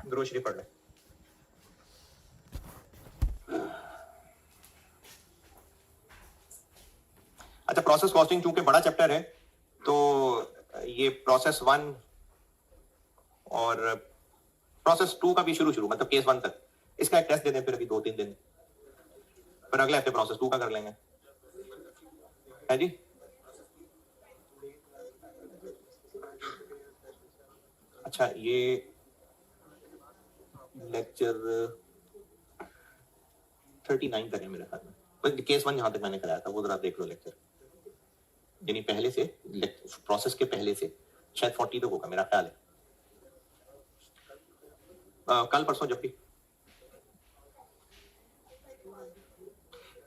दुरूद शरीफ पढ़ लें। अच्छा, प्रोसेस कॉस्टिंग चूंकि बड़ा चैप्टर है तो ये प्रोसेस 1 और प्रोसेस 2 का भी शुरू मतलब केस 1 तक इसका एक टेस्ट दे दें, फिर अभी 2-3 दिन, फिर अगले हफ्ते प्रोसेस 2 का कर लेंगे, है जी। अच्छा, ये लेक्चर 39 तक है मेरे ख्याल में, पर केस 1 जहां तक मैंने कराया था वो जरा देख लो लेक्चर, यानी पहले से प्रोसेस के पहले से शायद 40 तक होगा मेरा ख्याल है। कल परसों जब भी,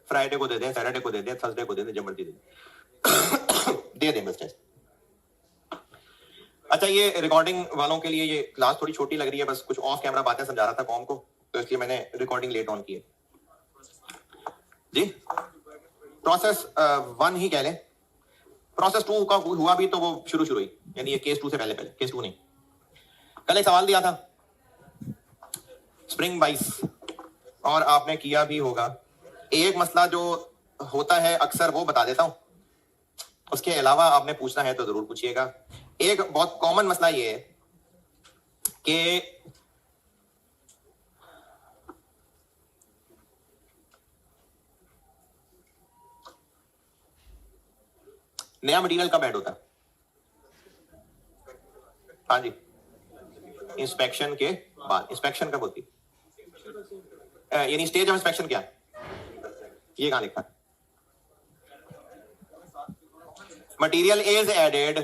फ्राइडे को दे दें, सैटरडे को दे दें, थर्सडे को दे दें, जब मर्जी दे दें दे दें बस टेस्ट। अच्छा, ये रिकॉर्डिंग वालों के लिए ये क्लास थोड़ी छोटी लग रही है, बस कुछ ऑफ कैमरा बातें समझा रहा था कॉम को, तो इसलिए मैंने रिकॉर्डिंग लेट ऑन की है जी। प्रोसेस 1 ही कह लें, प्रोसेस 2 का हुआ भी तो वो शुरू ही, यानी ये केस 2 से पहले केस 2 नहीं। कल एक सवाल दिया था स्प्रिंग बाइस, और आपने किया भी होगा। एक मसला जो होता है अक्सर वो बता देता हूं, उसके अलावा आपने पूछना है तो जरूर पूछिएगा। एक बहुत कॉमन मसला ये है कि नया मटेरियल कब ऐड होता है? हाँ जी, इंस्पेक्शन के बाद। इंस्पेक्शन कब होती है, यानी स्टेज ऑफ इंस्पेक्शन क्या है, ये कहां लिखा है? Material is added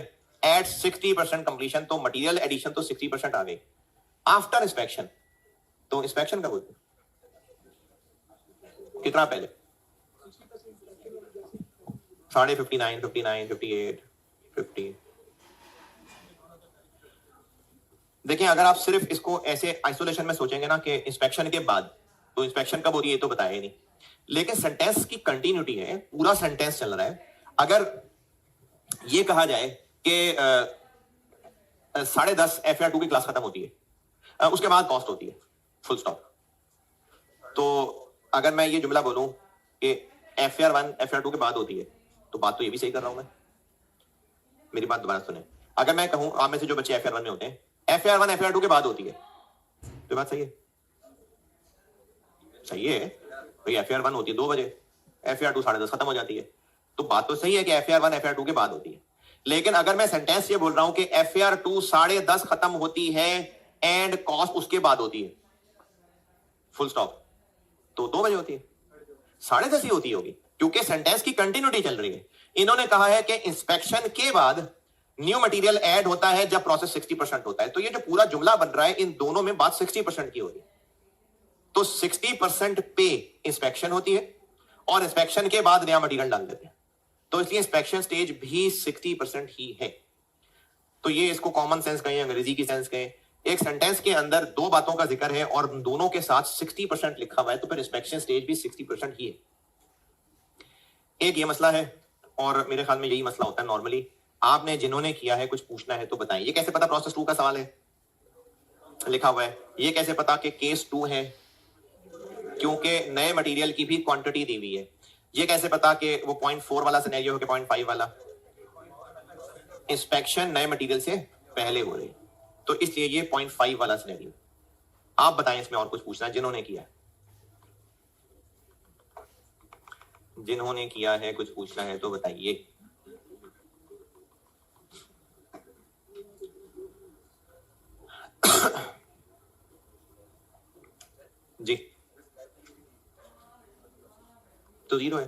at 60% completion, तो मटेरियल एडिशन तो 60% आ गई। आफ्टर इंस्पेक्शन, तो इंस्पेक्शन कब होती है, कितना पहले? 59, 59, 58, 50। देखिए, अगर आप सिर्फ इसको ऐसे आइसोलेशन में सोचेंगे ना कि इंस्पेक्शन के बाद, तो इंस्पेक्शन कब होती है तो बताया ही नहीं, लेकिन सेंटेंस की कंटिन्यूटी है, पूरा सेंटेंस चल रहा है। अगर ये कहा जाए कि 10:30 FR2 की क्लास खत्म होती है, उसके बाद कॉस्ट होती है, फुल स्टॉप, तो अगर मैं ये जुमला बोलूं कि FR1 FR2 के बाद होती है, तो बात तो ये भी सही कर रहा हूं मैं। मेरी बात दोबारा सुने, अगर मैं कहूं आप में से जो बच्चे FR1 में होते हैं, FR1 FR2 के बाद होती है, तो बात सही है? सही है भाई, FR1 होती है 2 बजे, FR2 10:30 खत्म हो जाती है, तो बात तो सही है कि FR1 FR2 के बाद होती है। लेकिन अगर मैं सेंटेंस ये बोल रहा हूं कि FR2 10:30 खत्म होती है एंड कॉस्ट उसके बाद होती है, फुल स्टॉप, तो 2 बजे होती है, 10:30 ही होती होगी, क्योंकि सेंटेंस की कंटिन्यूटी चल रही है। इन्होंने कहा है कि इंस्पेक्शन के बाद न्यू मटेरियल ऐड होता है जब प्रोसेस 60% होता है, तो ये जो पूरा जुमला बन रहा है इन दोनों में बात 60% की हो रही है, तो 60% पे इंस्पेक्शन होती है और इंस्पेक्शन के बाद नया मटेरियल डाल देते हैं, तो इसलिए इंस्पेक्शन स्टेज भी 60% ही है। तो ये इसको कॉमन सेंस कहें, अंग्रेजी की सेंस कहें, एक सेंटेंस के अंदर 2 बातों का जिक्र है और दोनों के साथ 60% लिखा हुआ है, तो फिर इंस्पेक्शन स्टेज भी 60% ही है। एक ये मसला है, और मेरे ख्याल में यही मसला होता है नॉर्मली। आपने जिन्होंने किया है कुछ पूछना है तो बताएं। ये कैसे पता प्रोसेस 2 का सवाल है, लिखा हुआ है। ये कैसे पता कि केस 2 है, क्योंकि नए मटेरियल की भी क्वांटिटी दी हुई है। ये कैसे पता कि वो 0.4 वाला सिनेरियो है कि 0.5 वाला? इंस्पेक्शन नए मटेरियल से पहले हो रही, तो इसलिए ये 0.5 वाला सिनेरियो। आप बताएं इसमें और कुछ पूछना है जिन्होंने किया है, जिन्होंने किया है कुछ पूछना है तो बताइए। जी, तो 0 है।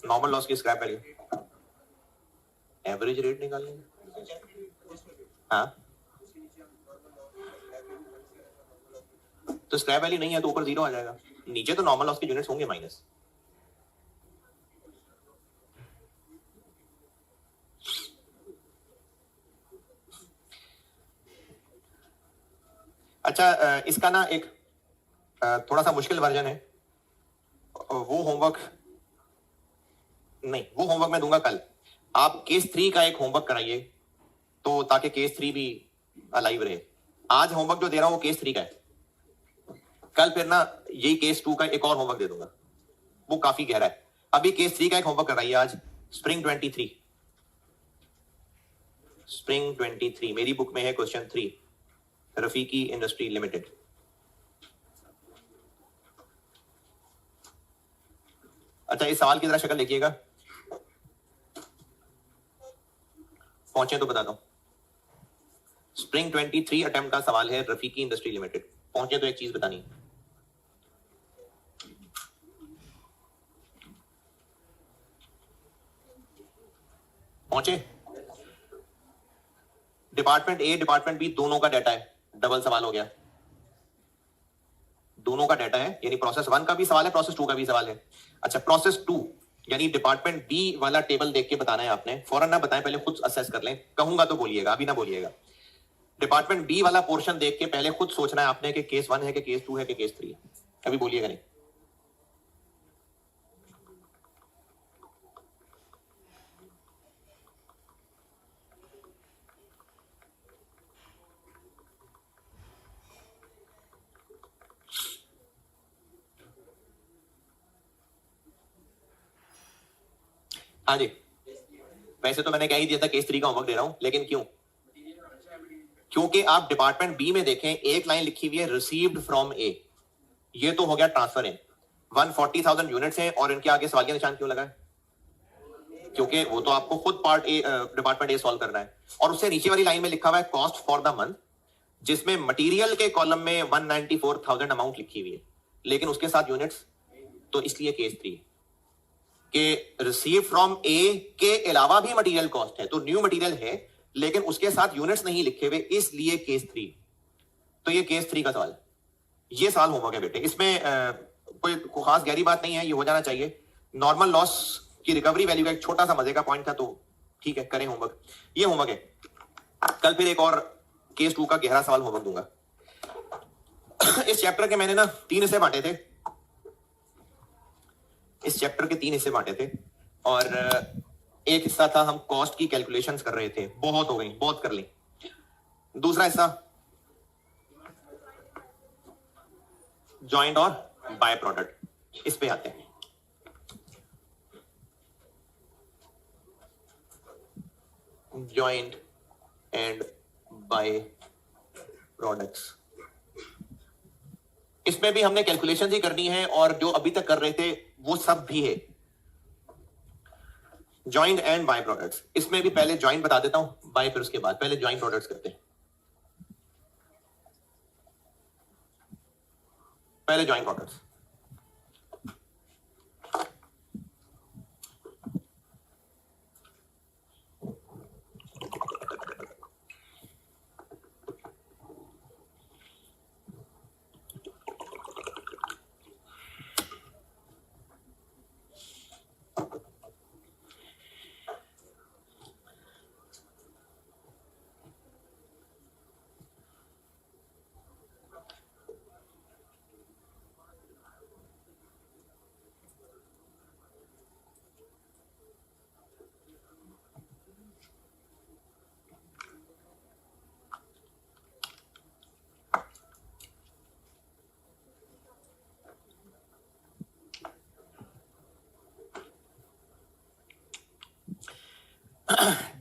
नॉर्मल लॉस की स्क्रैप वैल्यू, एवरेज रेट निकालेंगे। हाँ, तो स्क्रैप वैल्यू नहीं है तो ऊपर 0 आ जाएगा, नीचे तो नॉर्मल लॉस के यूनिट्स होंगे माइनस। अच्छा, इसका ना एक थोड़ा सा मुश्किल वर्जन है, वो होमवर्क नहीं, वो होमवर्क मैं दूंगा कल। आप केस 3 का एक होमवर्क कराइए, तो ताकि केस 3 भी अलाइव रहे। आज होमवर्क जो दे रहा हूं वो केस 3 का है, कल फिर ना यही केस 2 का एक और होमवर्क दे दूंगा, वो काफी गहरा है। अभी केस 3 का एक होमवर्क कराइए आज, स्प्रिंग 23, स्प्रिंग 23 मेरी बुक में है, क्वेश्चन 3, रफीकी इंडस्ट्री लिमिटेड। अच्छा इस सवाल की जरा शक्ल देखिएगा, पहुंचे तो बता दो। स्प्रिंग 23 अटेम्प्ट का सवाल है, रफीकी इंडस्ट्री लिमिटेड। पहुंचे तो एक चीज बतानी है। पहुंचे? डिपार्टमेंट ए डिपार्टमेंट बी दोनों का डाटा है, डबल सवाल हो गया। दोनों का डाटा है, यानी प्रोसेस 1 का भी सवाल है, प्रोसेस 2 का भी सवाल है। अच्छा प्रोसेस 2 यानी डिपार्टमेंट बी वाला टेबल देख के बताना है आपने, फौरन ना बताएं, पहले खुद असेस कर लें। कहूंगा तो बोलिएगा, अभी ना बोलिएगा। डिपार्टमेंट बी वाला पोर्शन देख के पहले खुद सोचना है आपने कि केस 1 है कि केस 2 है कि केस 3 है। अभी बोलिएगा नहीं। हाँ जी, वैसे तो मैंने क्या ही दिया था, केस 3 का होमवर्क दे रहा हूं, लेकिन क्यों? क्योंकि आप डिपार्टमेंट बी में देखें, एक लाइन लिखी हुई है रिसीव्ड फ्रॉम ए, ये तो हो गया ट्रांसफर इन। 140,000 यूनिट्स हैं और इनके आगे सवालिया निशान क्यों लगा है? क्योंकि वो तो आपको खुद part A department A solve करना है। और उससे नीचे वाली लाइन में लिखा हुआ है कॉस्ट फॉर द मंथ, जिसमें मटेरियल के कॉलम में 194,000 अमाउंट लिखी हुई है, लेकिन उसके साथ यूनिट्स, तो इसलिए केस 3 के रिसीव फ्रॉम ए के अलावा भी मटेरियल कॉस्ट है, तो न्यू मटेरियल है लेकिन उसके साथ यूनिट्स नहीं लिखे हुए, इसलिए केस 3। तो ये केस 3 का सवाल है, ये सवाल होमवर्क है बेटे। इसमें कोई खास गहरी बात नहीं है, ये हो जाना चाहिए। नॉर्मल लॉस की रिकवरी वैल्यू का एक छोटा सा मजे का पॉइंट था, तो ठीक है करें होमवर्क, ये होमवर्क है। कल फिर एक और केस 2 का गहरा सवाल होमवर्क दूंगा। इस चैप्टर के मैंने ना 3 हिस्से बांटे थे, इस चैप्टर के 3 हिस्से बांटे थे, और एक हिस्सा था हम कॉस्ट की कैलकुलेशंस कर रहे थे, बहुत हो गई, बहुत कर ली। दूसरा हिस्सा जॉइंट और बाय प्रोडक्ट, इस पे आते हैं। जॉइंट एंड बाय प्रोडक्ट्स, इसमें भी हमने कैलकुलेशन ही करनी है, और जो अभी तक कर रहे थे वो सब भी है। जॉइंट एंड बाय प्रोडक्ट्स, इसमें भी पहले जॉइंट बता देता हूं, बाय फिर उसके बाद, पहले जॉइंट प्रोडक्ट्स करते हैं। पहले जॉइंट प्रोडक्ट्स।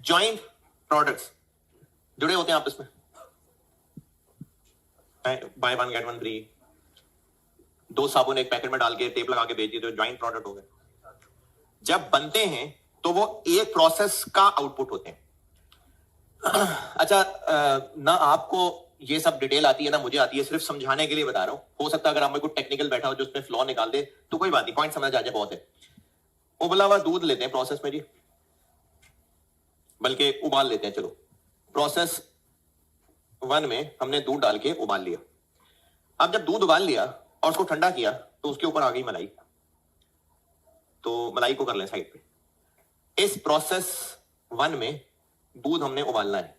जॉइंट प्रोडक्ट्स जुड़े होते हैं आपस में, बाय 1 गेट 1 फ्री, 2 साबुन एक पैकेट में डाल के टेप लगा के बेच दिए तो जॉइंट प्रोडक्ट हो गए। जब बनते हैं तो वो एक प्रोसेस का आउटपुट होते हैं। अच्छा ना आपको ये सब डिटेल आती है ना मुझे आती है, सिर्फ समझाने के लिए बता रहा हूं। हो सकता है अगर आप में कोई टेक्निकल बैठा हो जो उसमें फ्लॉ निकाल दे तो कोई बात नहीं, पॉइंट समझ आ जाए, बहुत है। उबला हुआ दूध लेते हैं प्रोसेस में जी, बल्कि उबाल लेते हैं, चलो। प्रोसेस 1 में हमने दूध डाल के उबाल लिया। अब जब दूध उबाल लिया और उसको ठंडा किया तो उसके ऊपर आ गई मलाई, तो मलाई को कर लें साइड पे। इस प्रोसेस 1 में दूध हमने उबालना है,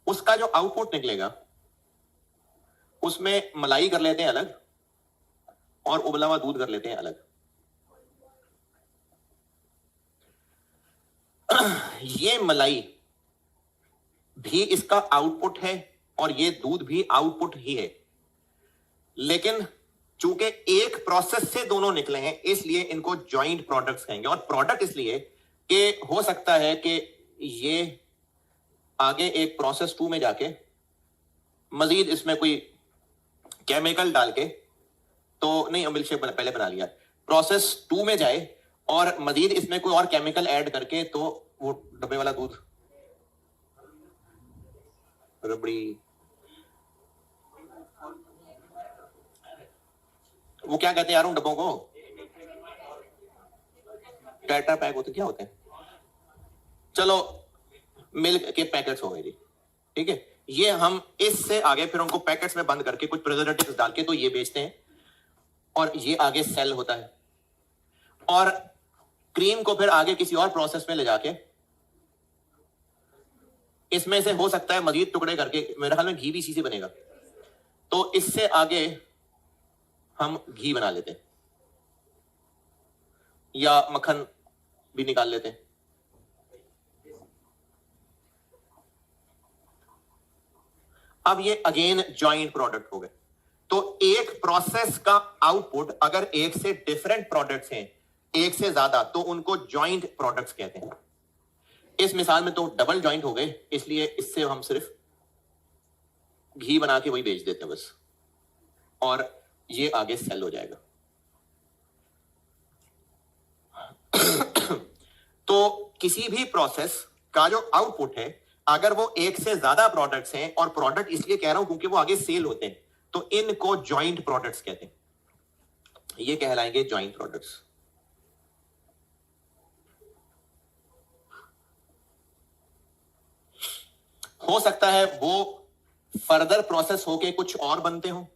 उसका जो आउटपुट निकलेगा उसमें मलाई कर लेते हैं अलग और उबला हुआ दूध कर लेते हैं अलग। ये मलाई भी इसका आउटपुट है और ये दूध भी आउटपुट ही है, लेकिन चूंकि एक प्रोसेस से दोनों निकले हैं इसलिए इनको जॉइंट प्रोडक्ट्स कहेंगे। और प्रोडक्ट इसलिए कि हो सकता है कि ये आगे एक प्रोसेस 2 में जाके मजीद इसमें कोई केमिकल डाल के, तो नहीं मिल्क शेक पहले बना लिया, प्रोसेस 2 में जाए और मजीद इसमें कोई और केमिकल ऐड करके तो वो डब्बे वाला दूध रबड़ी, वो क्या कहते हैं यार उन डब्बों को, टेट्रा पैक होते क्या होते हैं, चलो मिल्क के पैकेट्स हो गए जी, ठीक है। ये हम इससे आगे फिर उनको पैकेट्स में बंद करके कुछ प्रिजर्वेटिव्स डाल के तो ये बेचते हैं और ये आगे सेल होता है। और क्रीम को फिर आगे किसी और प्रोसेस में ले जाके इसमें से हो सकता है मजीद टुकड़े करके, मेरे ख्याल में घी भी इसी से बनेगा, तो इससे आगे हम घी बना लेते हैं या मक्खन भी निकाल लेते हैं। अब ये अगेन जॉइंट प्रोडक्ट हो गए। तो एक प्रोसेस का आउटपुट अगर एक से डिफरेंट प्रोडक्ट्स हैं, एक से ज्यादा, तो उनको जॉइंट प्रोडक्ट्स कहते हैं। इस मिसाल में तो डबल जॉइंट हो गए, इसलिए इससे हम सिर्फ घी बना के वही बेच देते हैं बस, और ये आगे सेल हो जाएगा। तो किसी भी प्रोसेस का जो आउटपुट है, अगर वो एक से ज्यादा प्रोडक्ट्स हैं, और प्रोडक्ट इसलिए कह रहा हूं क्योंकि वो आगे सेल होते हैं, तो इनको जॉइंट प्रोडक्ट्स कहते हैं। ये कहलाएंगे जॉइंट प्रोडक्ट्स। हो सकता है वो फर्दर प्रोसेस होके कुछ और बनते हो,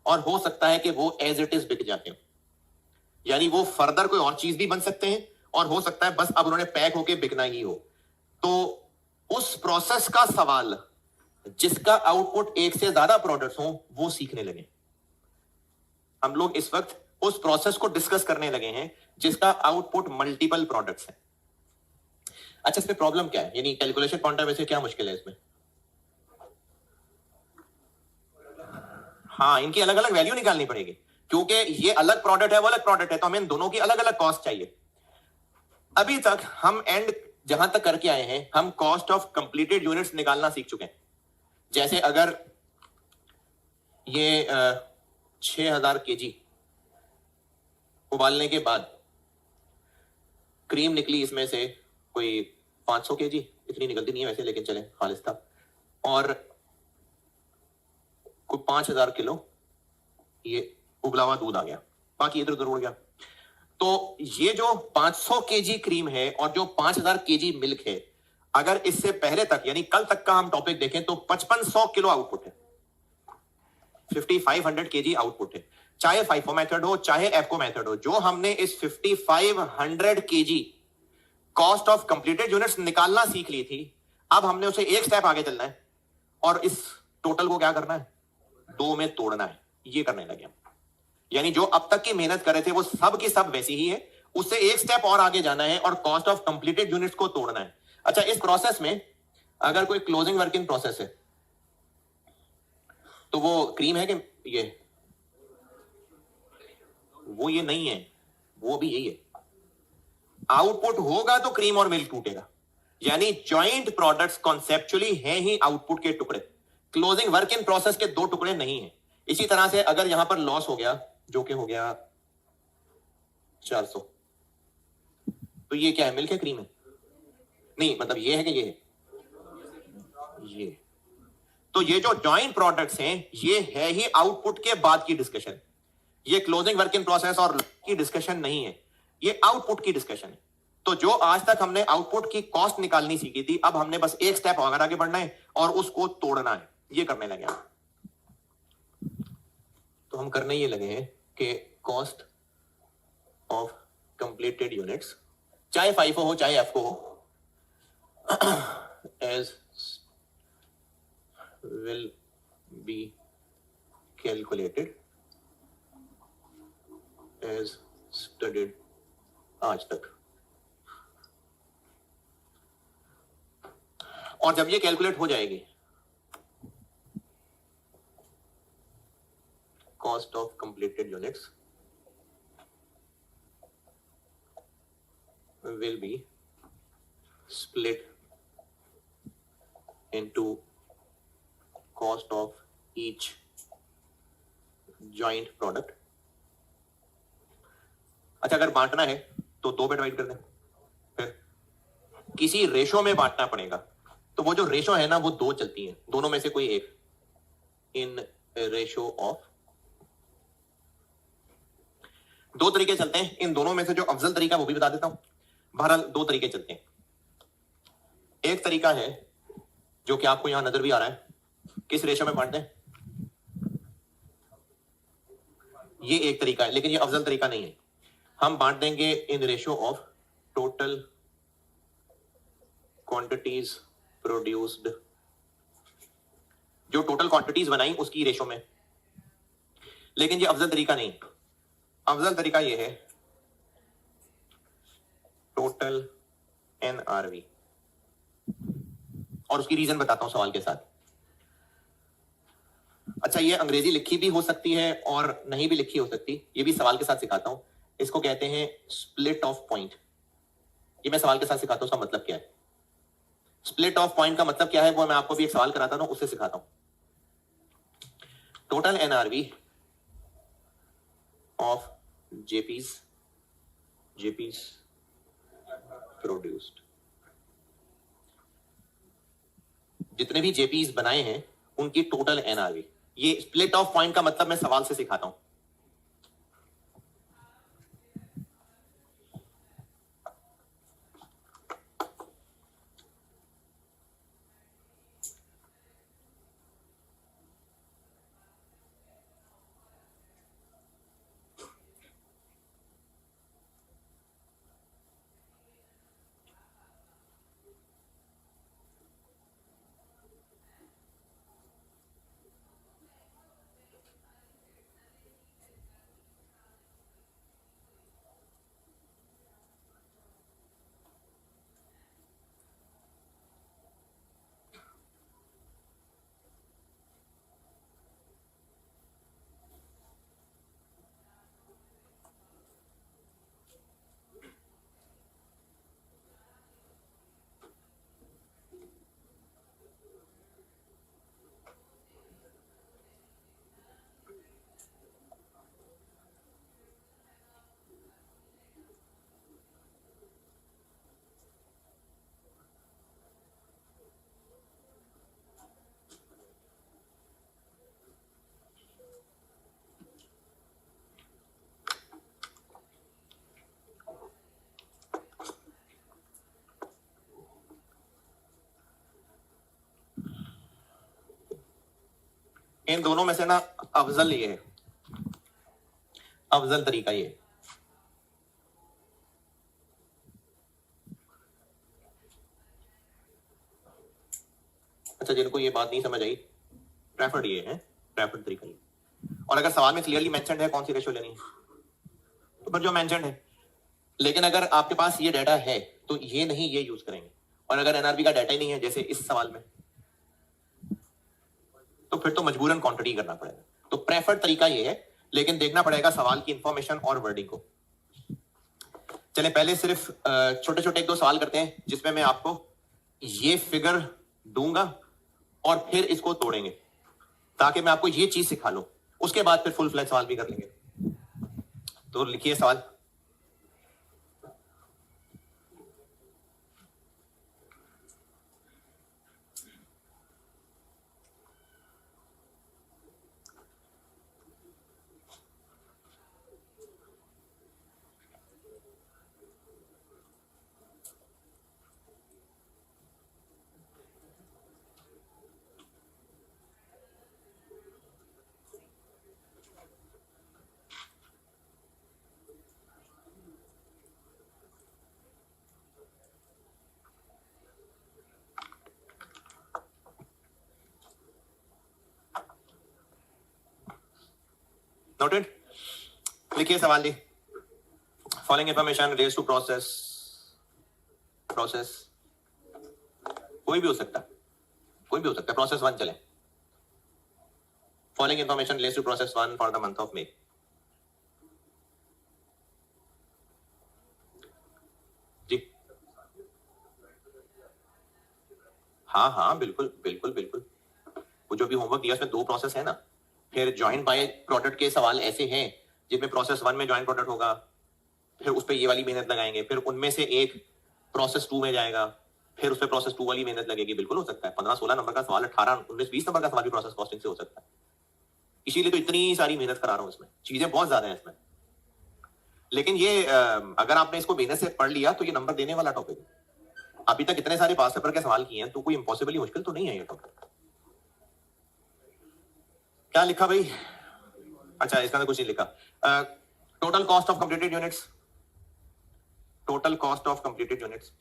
और हो सकता है कि वो एज इट इज बिक जाते हो, यानी वो फर्दर कोई और चीज भी बन सकते हैं, और हो सकता है बस अब उन्होंने पैक होके बिकना ही हो। तो उस प्रोसेस का सवाल जिसका आउटपुट एक से ज्यादा प्रोडक्ट्स हो, वो सीखने लगे। हम लोग इस वक्त उस प्रोसेस को डिस्कस करने लगे हैं जिसका आउटपुट मल्टीपल प्रोडक्ट्स है। अच्छा, इसमें प्रॉब्लम क्या है, यानी कैलकुलेशन पॉइंट ऑफ व्यू से क्या मुश्किल है इसमें? हाँ, इनकी अलग अलग वैल्यू निकालनी पड़ेगी, क्योंकि ये अलग प्रोडक्ट है, वो अलग प्रोडक्ट है, तो हमें इन दोनों की अलग अलग कॉस्ट चाहिए। अभी तक हम एंड जहां तक करके आए हैं, हम कॉस्ट ऑफ कंप्लीटेड यूनिट्स निकालना सीख चुके हैं। जैसे अगर ये 6000 केजी उबालने के बाद क्रीम निकली इसमें से कोई 500 केजी, इतनी निकलती नहीं है वैसे, लेकिन चले खालिस था, और कोई 5000 किलो ये उबला हुआ दूध आ गया, बाकी इधर उधर उड़ गया। तो ये जो 500 केजी क्रीम है और जो 5000 केजी मिल्क है, अगर इससे पहले तक यानी कल तक का हम टॉपिक देखें तो 5500 किलो आउटपुट है, 5500 केजी आउटपुट है। चाहे फाइफो मेथड हो चाहे एफको मेथड हो, जो हमने इस 5500 KG cost of completed units निकालना सीख ली थी, अब हमने उसे एक स्टेप आगे चलना है और इस टोटल को क्या करना है, 2 में तोड़ना है। ये करने लगे हम, यानी जो अब तक की मेहनत कर रहे थे वो सब की सब वैसी ही है, उससे एक स्टेप और आगे जाना है और कॉस्ट ऑफ कंप्लीटेड यूनिट्स को तोड़ना है। अच्छा, इस प्रोसेस में अगर कोई क्लोजिंग वर्किंग प्रोसेस है तो वो क्रीम है कि वो ये नहीं है, वो भी यही है। आउटपुट होगा तो क्रीम और मिल्क टूटेगा, यानी जॉइंट प्रोडक्ट्स कॉन्सेप्चुअली हैं ही आउटपुट के टुकड़े, क्लोजिंग वर्क इन प्रोसेस के 2 टुकड़े नहीं है। इसी तरह से अगर यहां पर लॉस हो गया, जो कि हो गया 400, तो ये क्या है, मिल्क है क्रीम है? नहीं, मतलब ये है कि ये है, ये। तो ये जो जॉइंट प्रोडक्ट्स हैं ये है ही आउटपुट के बाद की डिस्कशन, ये क्लोजिंग वर्क इन प्रोसेस और की डिस्कशन नहीं है, ये आउटपुट की डिस्कशन है। तो जो आज तक हमने आउटपुट की कॉस्ट निकालनी सीखी थी, अब हमने बस एक स्टेप अगर आगे बढ़ना है और उसको तोड़ना है, ये करने लगे हम। तो हम करने ये लगे हैं कि कॉस्ट ऑफ कंप्लीटेड यूनिट्स, चाहे फाइफो हो चाहे एफको हो, as will be calculated as studied आज तक। और जब ये कैलकुलेट हो जाएगी, cost of completed units will be split into cost of each joint product. अच्छा, अगर बांटना है तो 2 पे डिवाइड कर दें, फिर किसी रेशो में बांटना पड़ेगा, तो वो जो रेशो है ना वो 2 चलती है, दोनों में से कोई एक, इन रेशो ऑफ। 2 तरीके चलते हैं, इन दोनों में से जो अफजल तरीका वो भी बता देता हूं। बहरहाल 2 तरीके चलते हैं। एक तरीका है जो कि आपको यहां नजर भी आ रहा है, किस रेशो में बांटते हैं, ये एक तरीका है, लेकिन ये अफजल तरीका नहीं है। हम बांट देंगे in ratio of total quantities produced, जो टोटल क्वांटिटीज बनाई उसकी रेशो में, लेकिन ये अफजल तरीका नहीं। अफजल तरीका ये है टोटल एनआरवी, और उसकी रीजन बताता हूं सवाल के साथ। अच्छा, ये अंग्रेजी लिखी भी हो सकती है और नहीं भी लिखी हो सकती, ये भी सवाल के साथ सिखाता हूं। इसको कहते हैं स्प्लिट ऑफ पॉइंट। ये मैं सवाल के साथ सिखाता हूं, उसका मतलब क्या है। स्प्लिट ऑफ पॉइंट का मतलब क्या है वो मैं आपको भी एक सवाल कराता हूं, उससे सिखाता हूं। टोटल एनआरवी ऑफ जेपीज प्रोड्यूस्ड, जितने भी जेपीज बनाए हैं उनकी टोटल एनआरवी। ये स्प्लिट ऑफ पॉइंट का मतलब मैं सवाल से सिखाता हूं। इन दोनों में से ना अफजल ये है, अफजल तरीका ये है। अच्छा, जिनको ये बात नहीं समझ आई, प्रेफर्ड ये है, प्रेफर्ड तरीका ये। और अगर सवाल में क्लियरली मेंशन्ड है कौन सी रेशो लेनी है, तो फिर जो मेंशन्ड है। लेकिन अगर आपके पास ये डाटा है तो ये नहीं, ये यूज करेंगे। और अगर एनआरबी का डाटा ही नहीं है जैसे इस सवाल में, तो फिर तो मजबूरन क्वांटिटी करना पड़ेगा। तो प्रेफर्ड तरीका ये है, लेकिन देखना पड़ेगा सवाल की इंफॉर्मेशन और वर्डिंग को। चले पहले सिर्फ छोटे छोटे 1-2 सवाल करते हैं जिसमें मैं आपको ये फिगर दूंगा और फिर इसको तोड़ेंगे, ताकि मैं आपको ये चीज सिखा लूं। उसके बाद फिर फुल फ्लैश सवाल भी कर लेंगे। तो लिखिए सवाल। नोटेड? लिखिए सवाल जी। Following information relates to process कोई भी हो सकता है। कोई भी हो सकता है, प्रोसेस 1 चले। Following information relates to process 1 for the month of May. जी हाँ हाँ बिल्कुल बिल्कुल बिल्कुल, वो जो भी होमवर्क दिया उसमें 2 प्रोसेस है ना। फिर ज्वाइंट बाय प्रोडक्ट के सवाल ऐसे हैं जिसमें प्रोसेस 1 में ज्वाइंट प्रोडक्ट होगा, फिर उस पर ये वाली मेहनत लगाएंगे, फिर उनमें से एक प्रोसेस 2 में जाएगा, फिर उस पर प्रोसेस 2 वाली मेहनत लगेगी। बिल्कुल हो सकता है, 15-16 नंबर का सवाल, 18-19-20 नंबर का सवाल भी प्रोसेस कॉस्टिंग से हो सकता है। इसीलिए तो इतनी सारी मेहनत करा रहा हूँ इसमें, चीजें बहुत ज्यादा है इसमें। लेकिन ये अगर आपने इसको मेहनत से पढ़ लिया तो ये नंबर देने वाला टॉपिक है। अभी तक इतने सारे पास पेपर के सवाल किए हैं तो कोई इंपॉसिबली मुश्किल तो नहीं है ये टॉपिक। क्या लिखा भाई? अच्छा इसका तो कुछ नहीं लिखा। Total cost of completed units, total cost of completed units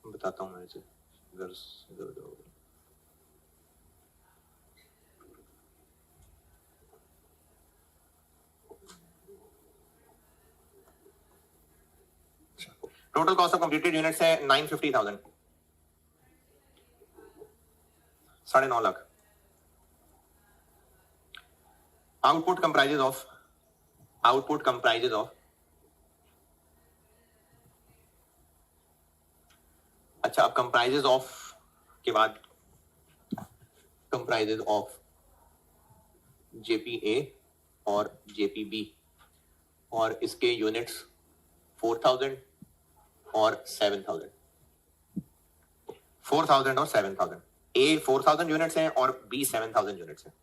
बताता हूं मैं इसे। Total cost of completed units है 950,000, 9.5 lakh. Output comprises of, output comprises of, अच्छा अब कंप्राइजेज ऑफ के बाद कंप्राइजेज ऑफ जेपीए और जेपीबी, और इसके यूनिट्स 4,000 और 7,000, 4,000 और 7,000। ए 4,000 यूनिट्स हैं और बी 7,000 यूनिट्स हैं।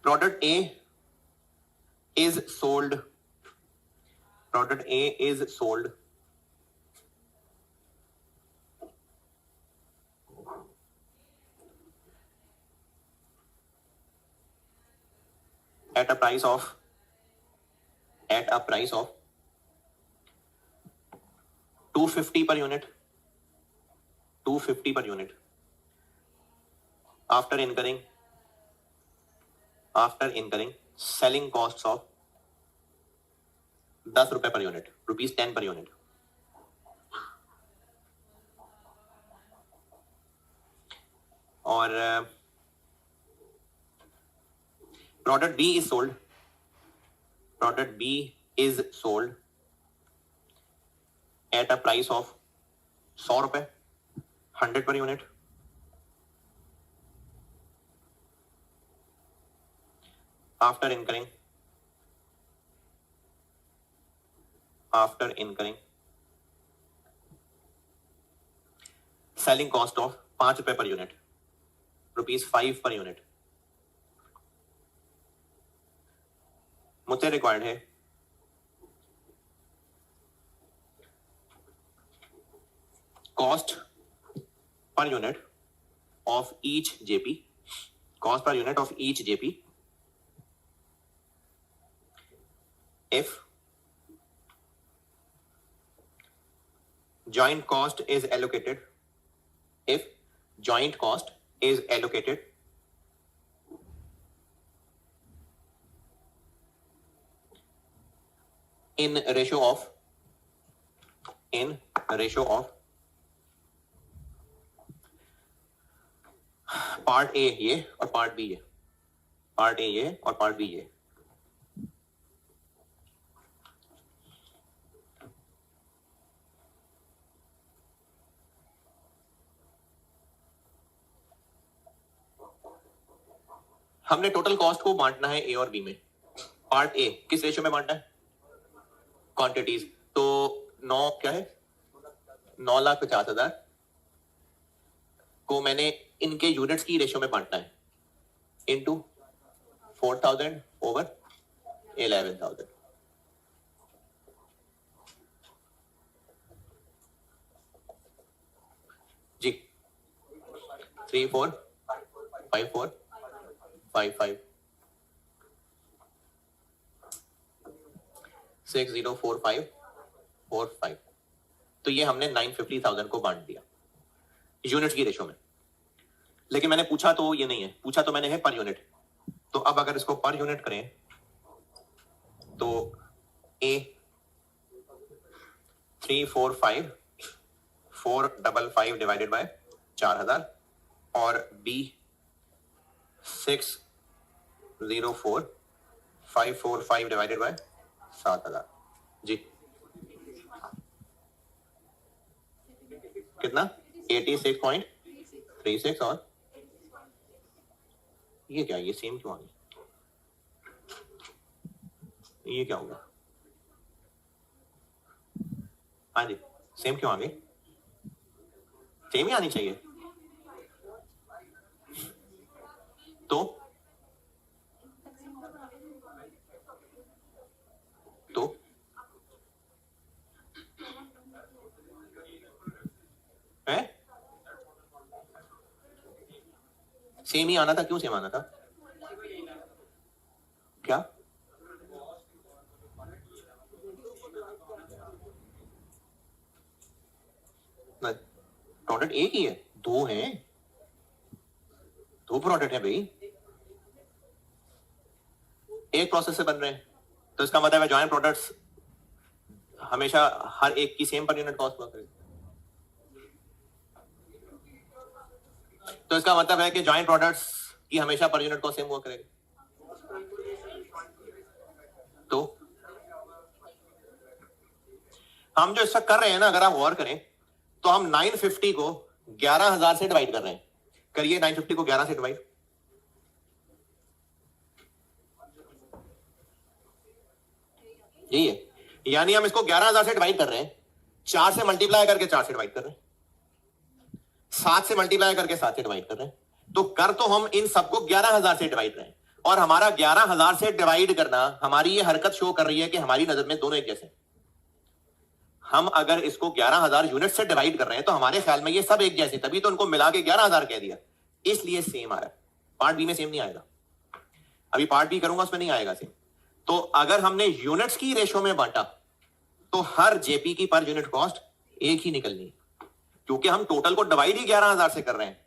Product A is sold, product A is sold at a price of 250 per unit, 250 per unit after incurring selling costs of 10 रुपए पर यूनिट, ₹10 पर यूनिट। और product B is sold, product B is sold at a price of 100 रुपए, 100 per unit, after incurring selling cost of 5 रुपए per unit, ₹5 per unit. मुझसे required है cost per unit of each JP, cost per unit of each JP if joint cost is allocated, if joint cost is allocated in ratio of part A ये और part B ये, part A ये और part B ये। हमने total cost को बांटना है ए और बी में। पार्ट ए किस रेशियो में बांटना है? क्वांटिटीज। तो 9 क्या है, 9,50,000 को मैंने इनके यूनिट्स की रेशियो में बांटना है, इनटू 4,000 ओवर 11,000। जी 345455 604545 तो ये हमने 950,000 को बांट दिया यूनिट की रेशो में। लेकिन मैंने पूछा तो ये नहीं है, पूछा तो मैंने है पर यूनिट। तो अब अगर इसको पर यूनिट करें तो ए 345 डिवाइडेड बाय 4000 और बी 604545 डिवाइडेड बाय 7000। जी कितना? 86.36 और ये क्या, ये सेम क्यों आ गई? ये क्या होगा? हाँ जी सेम क्यों आ गई? सेम ही आनी चाहिए। तो है सेम ही आना था। क्यों सेम आना था? क्या? प्रोडक्ट एक ही है, दो हैं, दो प्रोडक्ट है भाई, एक प्रोसेस से बन रहे हैं। तो इसका मतलब है जॉइंट प्रोडक्ट्स हमेशा हर एक की सेम पर यूनिट कॉस्ट हुआ करेगी। तो इसका मतलब है कि जॉइंट प्रोडक्ट्स की हमेशा पर यूनिट कॉस्ट सेम हुआ करेगी। तो हम जो इसका कर रहे हैं ना, अगर आप गौर करें तो हम 950 को 11,000 से डिवाइड कर रहे हैं। करिए 950 को 11 से डिवाइड। यही है, यानी हम इसको 11,000 से डिवाइड कर रहे हैं, 4 से मल्टीप्लाई करके 4 से डिवाइड कर रहे हैं, 7 से मल्टीप्लाई करके 7 से डिवाइड कर रहे हैं। तो कर तो हम इन सबको 11,000 से डिवाइड रहे हैं, और हमारा 11,000 से डिवाइड करना, हमारी ये हरकत शो कर रही है कि हमारी नजर में दोनों एक जैसे। हम अगर इसको 11,000 यूनिट से डिवाइड कर रहे हैं तो हमारे ख्याल में ये सब एक जैसे, तभी तो उनको मिला के 11,000 कह दिया, इसलिए सेम आ रहा है। पार्ट बी में सेम नहीं आएगा, अभी पार्ट बी करूंगा उसमें नहीं आएगा सेम। तो अगर हमने यूनिट्स की रेशो में बांटा तो हर जेपी की पर यूनिट कॉस्ट एक ही निकलनी है, क्योंकि हम टोटल को डिवाइड ही 11,000 से कर रहे हैं।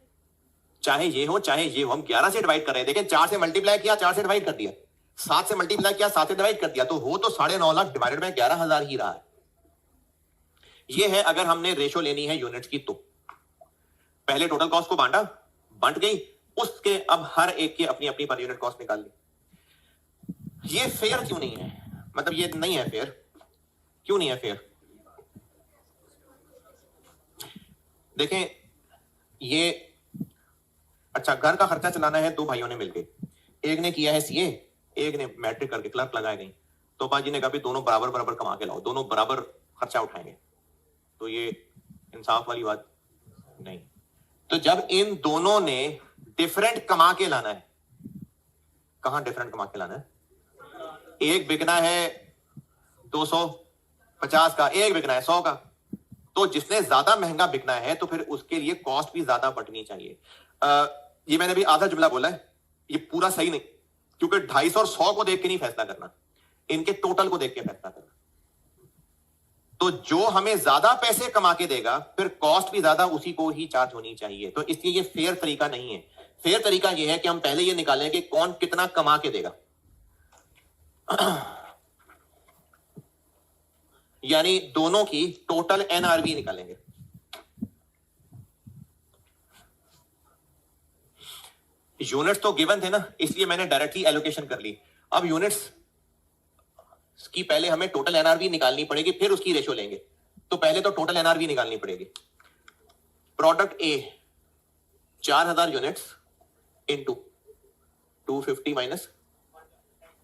चाहे ये हो चाहे ये हो, हम 11 से डिवाइड कर रहे हैं। देखें 4 से मल्टीप्लाई किया, 4 से डिवाइड कर दिया, 7 से मल्टीप्लाई किया, 7 से डिवाइड कर दिया, तो हो तो 9.5 लाख डिवाइडेड बाय 11,000 ही रहा है। ये है अगर हमने रेशो लेनी है यूनिट्स की। तो पहले टोटल कॉस्ट को बांटा, बंट गई, उसके अब हर एक की अपनी अपनी पर यूनिट कॉस्ट निकाल ली। ये फेयर क्यों नहीं है? मतलब ये नहीं है फेयर। क्यों नहीं है फेयर? देखें ये, अच्छा घर का खर्चा चलाना है, दो भाइयों ने मिलकर, एक ने किया है सीए, एक ने मैट्रिक करके क्लर्क लगाए गई। तो पाजी ने कहा भी दोनों बराबर बराबर कमा के लाओ, दोनों बराबर खर्चा उठाएंगे। तो ये इंसाफ वाली बात नहीं। तो जब इन दोनों ने डिफरेंट कमा के लाना है, कहां डिफरेंट कमा के लाना है? एक बिकना है 250 का, एक बिकना है 100 का। तो जिसने ज्यादा महंगा बिकना है तो फिर उसके लिए कॉस्ट भी ज्यादा बढ़नी चाहिए। ये मैंने भी आधा जुमला बोला है, ये पूरा सही नहीं, क्योंकि 250 और 100 को देख के नहीं फैसला करना, इनके टोटल को देख के फैसला करना। तो जो हमें ज्यादा पैसे कमा के देगा फिर कॉस्ट भी ज्यादा उसी को ही चार्ज होनी चाहिए। तो इसलिए ये फेयर तरीका नहीं है। फेयर तरीका ये है कि हम पहले ये निकालें कि कौन कितना कमा के देगा, यानी दोनों की टोटल एनआरवी निकालेंगे। यूनिट्स तो गिवन थे ना, इसलिए मैंने डायरेक्टली एलोकेशन कर ली। अब यूनिट्स की पहले हमें टोटल एनआरवी निकालनी पड़ेगी, फिर उसकी रेशो लेंगे। तो पहले तो टोटल एनआरवी निकालनी पड़ेगी। Product A 4,000 units into 250 minus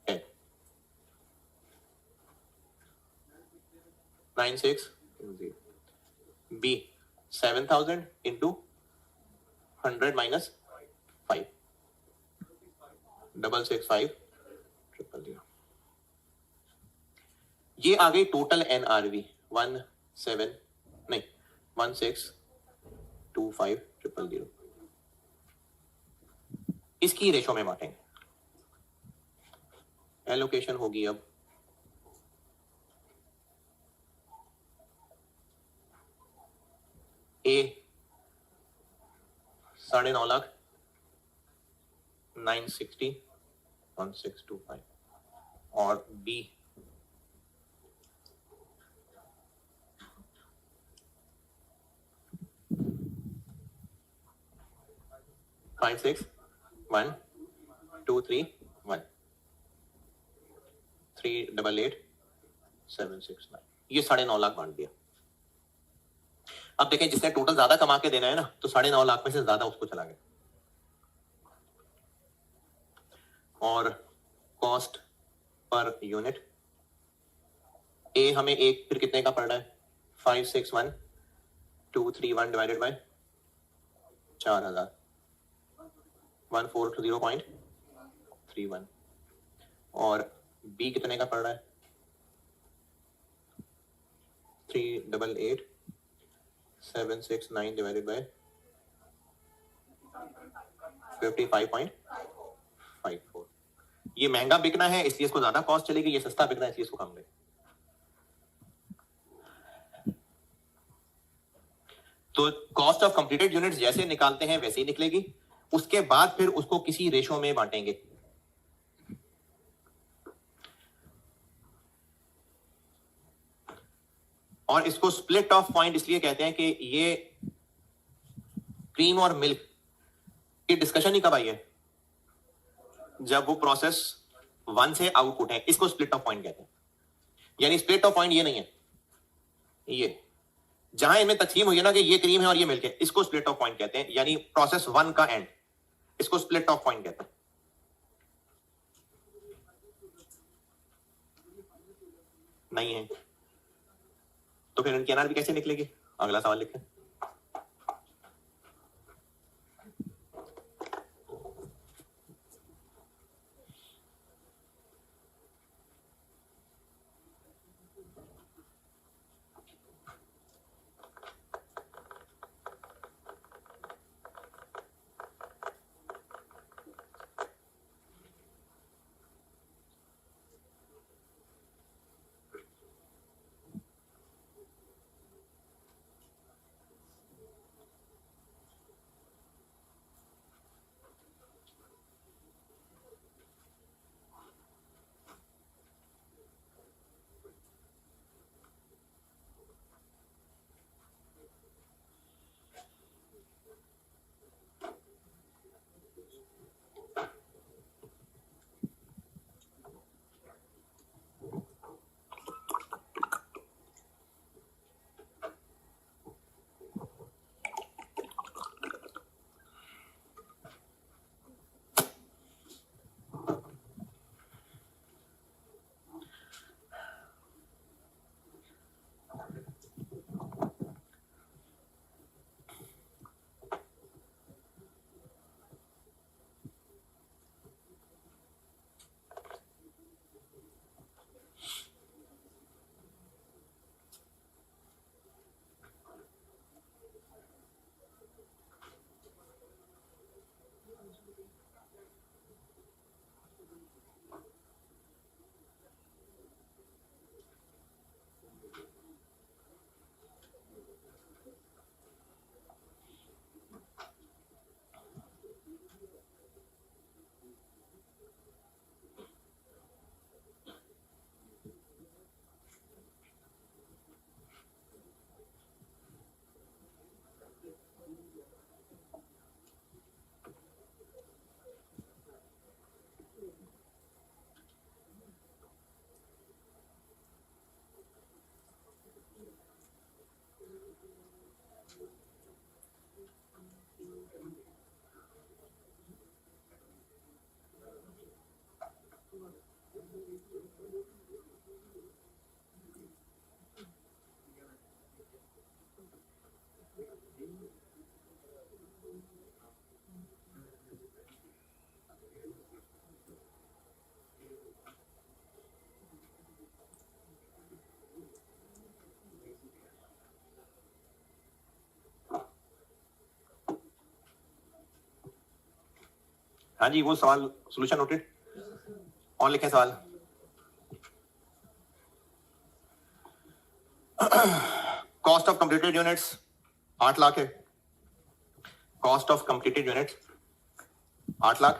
10, 96 B 7,000 into 100 minus 5, 665 000। ये आ गई टोटल एनआरवी 1625 000। इसकी रेशो में बांटेंगे, एलोकेशन होगी। अब ए 9.5 लाख 960 1625 और बी 56 1 2 3 1 388 769 ये 9.5 लाख बांट दिया। अब देखें जिसने टोटल ज्यादा कमा के देना है ना तो 9.5 लाख में से ज्यादा उसको चला गया। और कॉस्ट पर यूनिट ए हमें एक फिर कितने का पड़ रहा है 561231 डिवाइडेड बाय 4000 1420.31 और बी कितने का पड़ रहा है 388 769 डिवाइडेड बाय 55.54। ये महंगा बिकना है इसलिए इसको ज्यादा कॉस्ट चलेगी, ये सस्ता बिकना है इसलिए इसको कम लेगी। तो कॉस्ट ऑफ कंप्लीटेड यूनिट्स जैसे निकालते हैं वैसे ही निकलेगी, उसके बाद फिर उसको किसी रेशो में बांटेंगे। और इसको स्प्लिट ऑफ पॉइंट इसलिए कहते हैं कि ये क्रीम और मिल्क की डिस्कशन ही कब आई है जब वो प्रोसेस 1 से आउटपुट है, इसको स्प्लिट ऑफ पॉइंट कहते हैं। यानी स्प्लिट ऑफ पॉइंट ये नहीं है, ये जहां इनमें तकसीम हुई है ना कि ये क्रीम है और ये मिल्क है, इसको स्प्लिट ऑफ पॉइंट कहते हैं। यानी प्रोसेस 1 का एंड, इसको स्प्लिट ऑफ पॉइंट कहते हैं। नहीं है तो फिर इनकी एनआरपी कैसे निकलेगी? अगला सवाल लिखें। हाँ जी, वो सवाल सोल्यूशन नोटेड और लिखें सवाल। Cost of completed units 8 lakh है, cost of completed unit 8 lakh,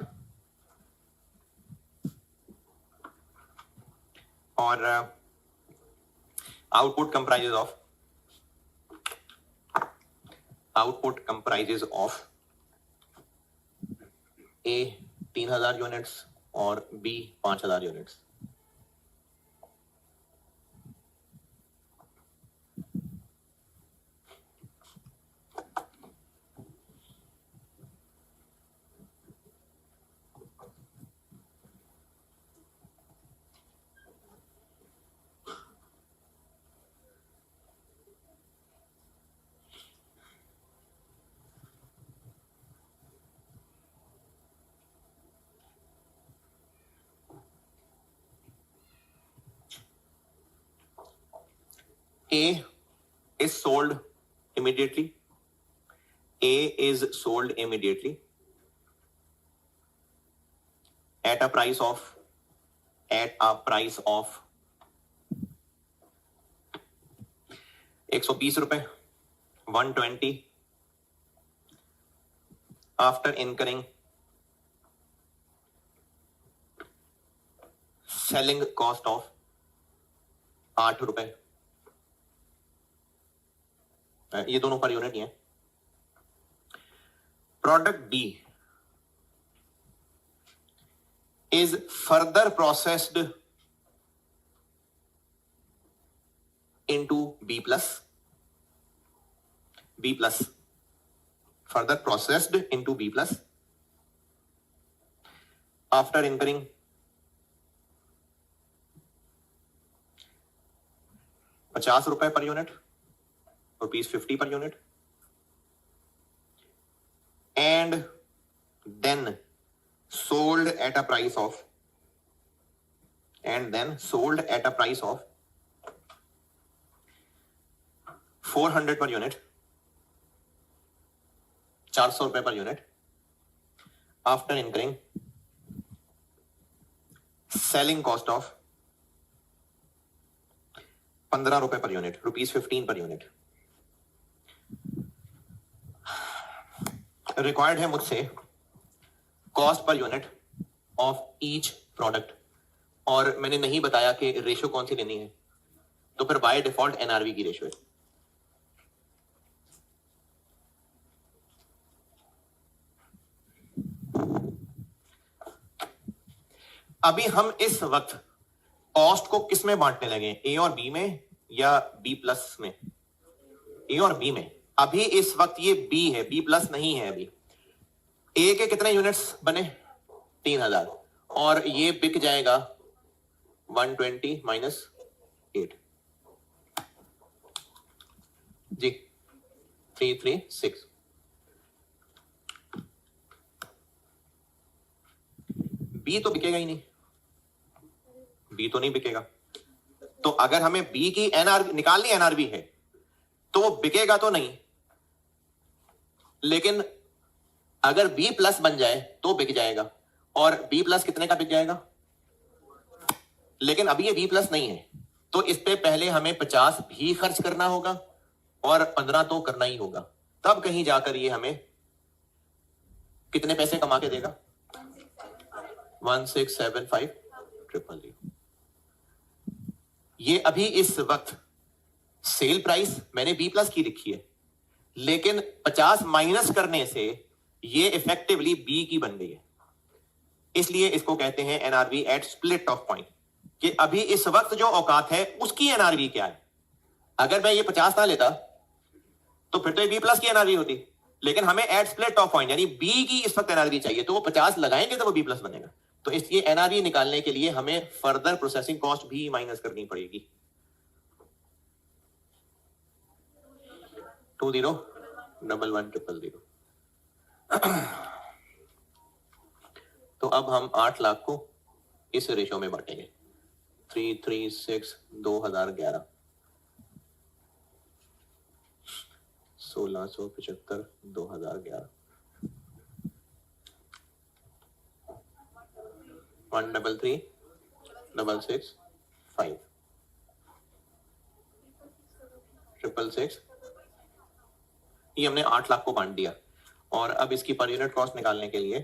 और output comprises of A 3000 units और B 5000 units. A is sold immediately. A is sold immediately at a price of 120 रुपए, 120 after incurring selling cost of 8 रुपए। ये दोनों पर unit ही है। Product B is further processed into B plus, further processed into B plus after incurring ₹50 per unit, ₹50 per unit, and then sold at a price of 400 per unit, ₹400 per unit after incurring selling cost of ₹15 per unit, ₹15 per unit। Required है मुझसे cost per unit of each product, और मैंने नहीं बताया कि ratio कौन सी लेनी है, तो फिर बाय डिफॉल्ट एनआरवी की रेशो है। अभी हम इस वक्त कॉस्ट को किस में बांटने लगे, ए और बी में या बी प्लस में? ए और बी में। अभी इस वक्त ये बी है, बी प्लस नहीं है। अभी ए के कितने यूनिट्स बने? 3000, और ये बिक जाएगा 120 माइनस 8 जी, 336। बी तो बिकेगा ही नहीं, बी तो नहीं बिकेगा। तो अगर हमें बी की एनआरवी निकालनी, एनआरवी है तो वो बिकेगा तो नहीं, लेकिन अगर बी प्लस बन जाए तो बिक जाएगा। और बी प्लस कितने का बिक जाएगा? लेकिन अभी ये बी प्लस नहीं है, तो इस पे पहले हमें 50 भी खर्च करना होगा और 15 तो करना ही होगा, तब कहीं जाकर ये हमें कितने पैसे कमा के देगा? 1675000। ये अभी इस वक्त सेल प्राइस मैंने बी प्लस की लिखी है, लेकिन 50 माइनस करने से ये इफेक्टिवली बी की बन गई है। इसलिए इसको कहते हैं NRV at split of point, कि अभी इस वक्त जो औकात है उसकी एनआरवी क्या है। अगर मैं ये 50 ना लेता तो फिर तो बी प्लस की एनआरवी होती, लेकिन हमें एट स्प्लिट ऑफ पॉइंट यानी बी की इस वक्त एनआरवी चाहिए, तो वो 50 लगाएंगे तो वो बी प्लस बनेगा। तो इसलिए एनआरवी निकालने के लिए हमें फर्दर प्रोसेसिंग कॉस्ट भी माइनस करनी पड़ेगी। 20110000। तो अब हम 8 लाख को इस रेशो में बांटेंगे, 336 2011, 1675 2011, 133665, 666 ये हमने 8 लाख को बांट दिया और अब इसकी पर यूनिट कॉस्ट निकालने के लिए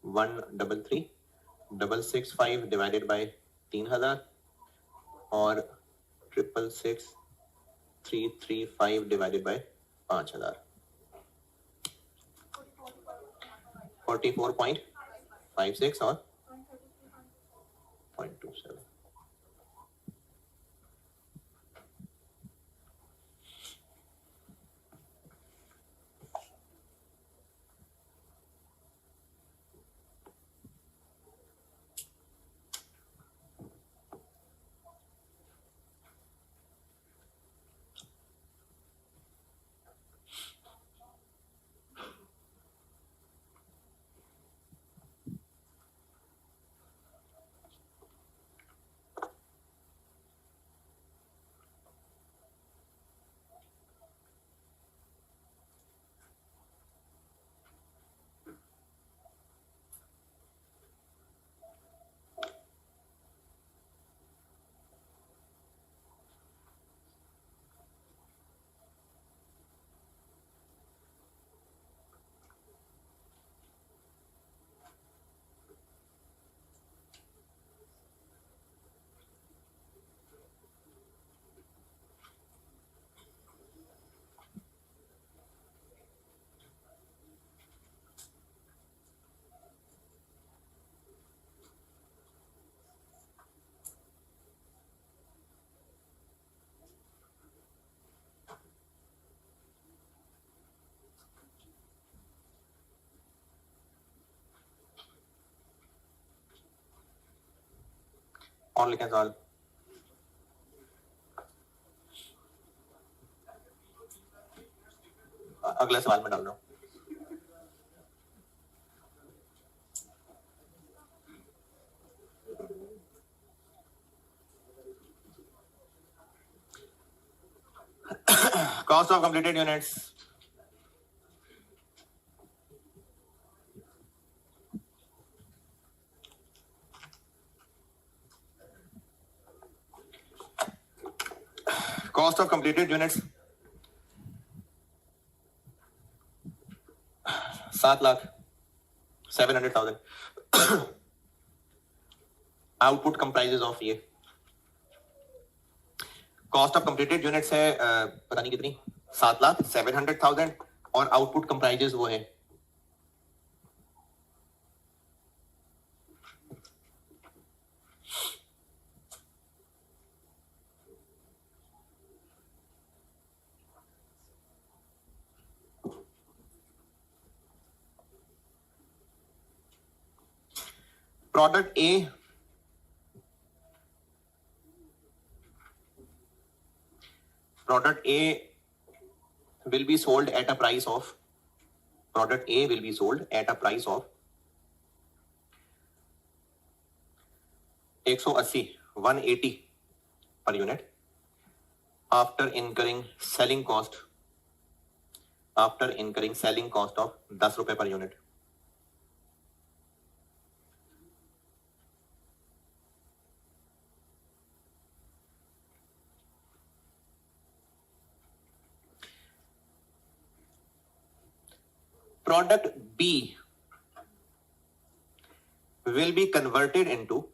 133,665 डिवाइडेड बाय 3000 और 666,335 डिवाइडेड बाय 5000 44.56 और 0.27। और लिखें सवाल। अगले सवाल में डाल रहा हूं। Cost of completed units. Cost of completed units 7,700,000. Output comprises of ये कॉस्ट ऑफ कंप्लीटेड यूनिट्स है पता नहीं कितनी 7,700,000 और आउटपुट कंप्राइजेस वो है product A will be sold at a price of 180 per unit after incurring selling cost of 10 रुपए per unit. Product B will be converted into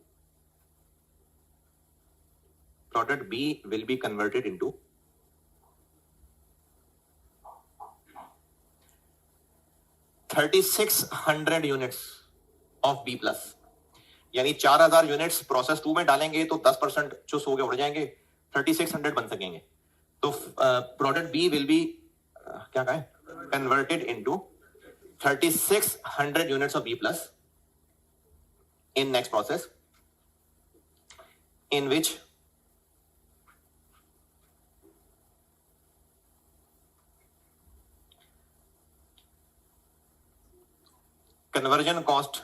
3,600 units of B plus, यानी 4,000 units process 2 में डालेंगे तो 10% जो सो के उड़ जाएंगे, 3,600 बन सकेंगे. तो प्रोडक्ट बी विल बी क्या कहें converted into 3,600 units of B plus in next process, in which conversion cost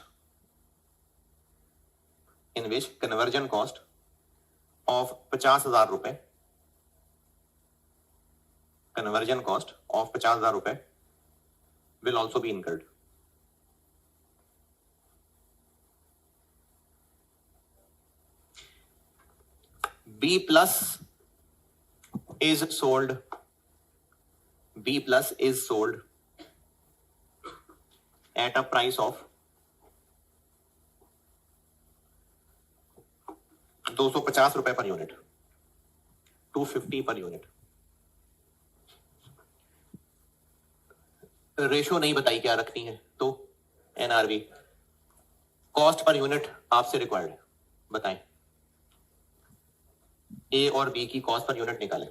of 50,000 रुपए, conversion cost of 50,000 रुपए will also be incurred. B plus is sold B plus is sold at a price of 250 रुपए per unit, 250 per unit. Ratio नहीं बताई क्या रखनी है, तो NRV cost per unit आपसे रिक्वायर्ड है, बताएं। ए और बी की कॉस्ट पर यूनिट निकालें।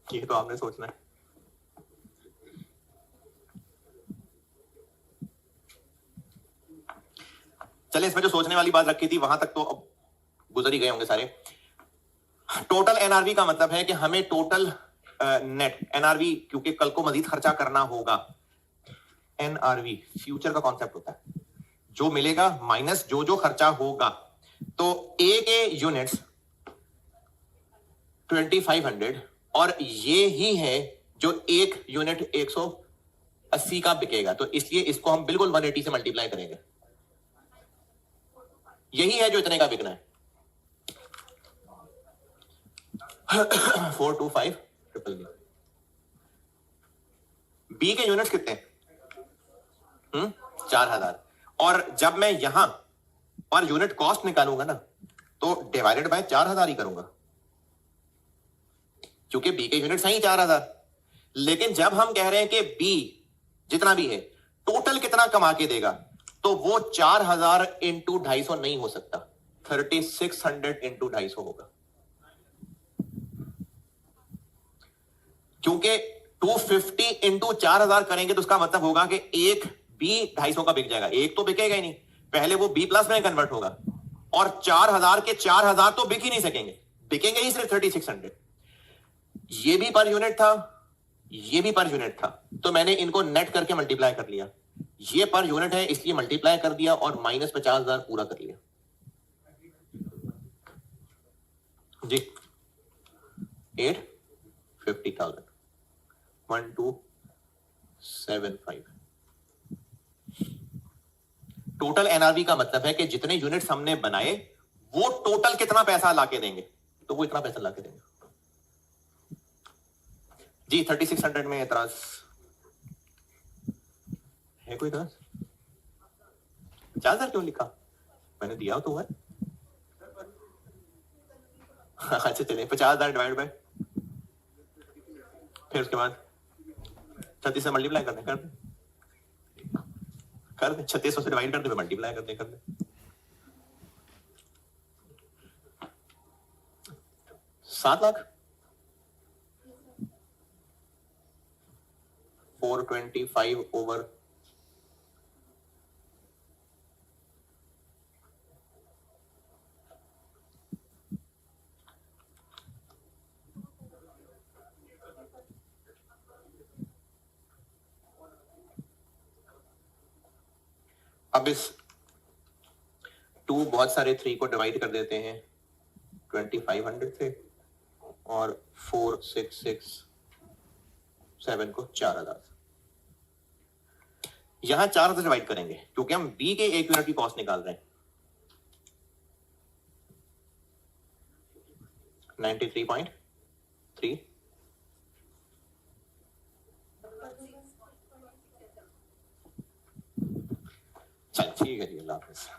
ये तो आपने सोचना है। चले, इसमें जो सोचने वाली बात रखी थी वहां तक तो अब गुजर ही गए होंगे सारे। टोटल एनआरवी का मतलब है कि हमें टोटल नेट एनआरवी, क्योंकि कल को मजीद खर्चा करना होगा। एनआरवी फ्यूचर का कॉन्सेप्ट होता है, जो मिलेगा माइनस जो जो खर्चा होगा। तो ए के यूनिट्स 2500 और ये ही है जो एक यूनिट 180 का बिकेगा, तो इसलिए इसको हम बिल्कुल 180 से मल्टीप्लाई करेंगे। यही है जो इतने का बिकना है। 425 बी के यूनिट्स कितने? 4000। और जब मैं यहां पर यूनिट कॉस्ट निकालूंगा ना, तो डिवाइडेड बाय 4000 ही करूंगा, क्योंकि बी के यूनिट्स हैं ही 4000। लेकिन जब हम कह रहे हैं कि बी जितना भी है टोटल कितना कमा के देगा, तो वो 4000 इंटू 250 नहीं हो सकता, 3600 इंटू 250 होगा, क्योंकि 250 इंटू 4000 करेंगे तो उसका मतलब होगा कि एक बी 250 का बिक जाएगा। एक तो बिकेगा ही नहीं, पहले वो बी प्लस में कन्वर्ट होगा, और 4000 के 4000 तो बिक ही नहीं सकेंगे, बिकेंगे ही सिर्फ 3600। ये भी पर यूनिट था, ये भी पर यूनिट था, तो मैंने इनको नेट करके मल्टीप्लाई कर लिया। ये पर यूनिट है इसलिए मल्टीप्लाई कर दिया और माइनस 50,000 पूरा कर लिया जी। 850,000 1275। टोटल एनआरवी का मतलब है कि जितने यूनिट्स हमने बनाए वो टोटल कितना पैसा लाके देंगे, तो वो इतना पैसा लाके देंगे। जी 3600 में एतराज है? कोई एतराज? 50,000 क्यों लिखा? मैंने दिया तो है। अच्छा चलिए 50,000 डिवाइड बाय, फिर उसके बाद 36 से मल्टीप्लाई कर दें, कर दे 3600 से डिवाइड कर दे, मल्टीप्लाई कर दे 7 लाख 425 ओवर अब इस 2 बहुत सारे 3 को डिवाइड कर देते हैं 2500 से और 4667 को 4000 यहां 4000 से डिवाइड करेंगे क्योंकि हम बी के 1 यूनिट की कॉस्ट निकाल रहे हैं। 93.3 चल ठीक है जी, अल्लाह हाफिज।